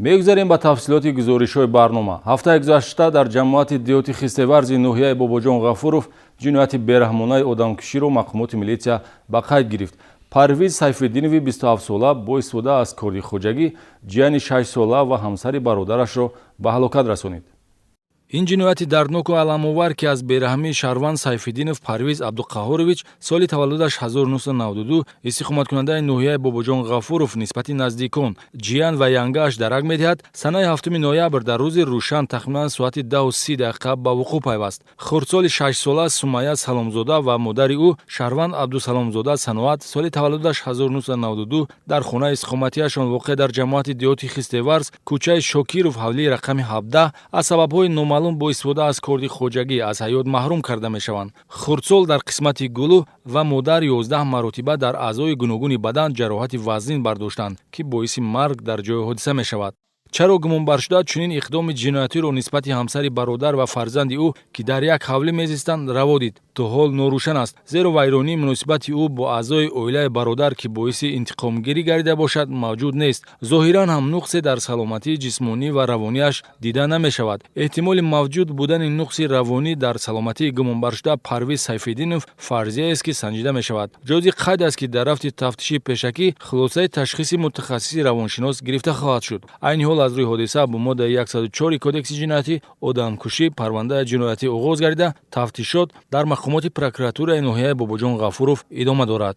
мегузарем ба тафсилоти гузоришҳои барнома. Ҳафтаи гузашта дар ҷамоати диёти хистеварзи ноҳияи Бобоҷон Ғафуров ҷинояти бераҳмонаи одамкуширо мақомоти милитсия ба қайд гирифт. Парвиз Сайфиддинови 27 сола бо истифода аз корди хоҷагӣ ҷияни 6 сола ва ҳамсари бародарашро ба ҳалокат расонид. ин ҷинояти дардноку аламовар ки аз бераҳмии Шарванд Сайфиддинов Парвиз Абдуқаҳҳорович соли таваллудаш 1992 истиқоматкунандаи ноҳияи Бобоҷон Ғафуров нисбати наздикон, ҷиян ва янгааш дарак медиҳад, санаи 7 ноябр дар рӯзи рӯшан тахминан соати 10:30 ба вуқӯъ пайваст. Хурдсоли 6 сола Сумайя Саломзода ва модари ӯ Шарванд Абдусаломзода Саноат соли таваллудаш 1992 дар хонаи иstiqomatиашон воқеъ дар ҷамоати диёти Хистеварз, кӯчаи Шокиров ҳавлии рақами 17 аз сабабҳои номаълум бо истифода аз корди хоҷагӣ аз ҳаёт маҳрум карда мешаванд. Хурдсол дар қисмати гулӯ ва модар 11 маротиба дар аъзои гуногуни бадан ҷароҳати вазнин бардоштанд, ки боиси марг дар ҷои ҳодиса мешавад. чаро гумонбаршуда чунин иқдоми ҷиноятиро нисбати ҳамсари бародар ва фарзанди ӯ ки дар як ҳавлӣ мезистанд раво дид, то ҳол норӯшан аст, зеро вайронии муносибати ӯ бо аъзои оилаи бародар ки боиси интиқомгирӣ гардида бошад мавҷуд нест. зоҳиран ҳам нуқсе дар саломатии ҷисмонӣ ва равонияш дида намешавад. эҳтимоли мавҷуд будани нуқси равонӣ дар саломатии гумонбаршуда Парвиз Сайфиддинов фарзияест ки санҷида мешавад. ҷози қайд аст ки дар рафти тафтиши пешакӣ хулосаи ташхиси мутахассиси равоншинос гирифта хоҳад шуд. Айни ҳол аз рӯи ҳодиса бо моддаи 104 кодекси ҷиноятӣ одамкушӣ парвандаи ҷиноятӣ оғоз гардида тафтишот дар мақомоти прокуратураи ноҳияи Бобоҷон Ғафуров идома дорад.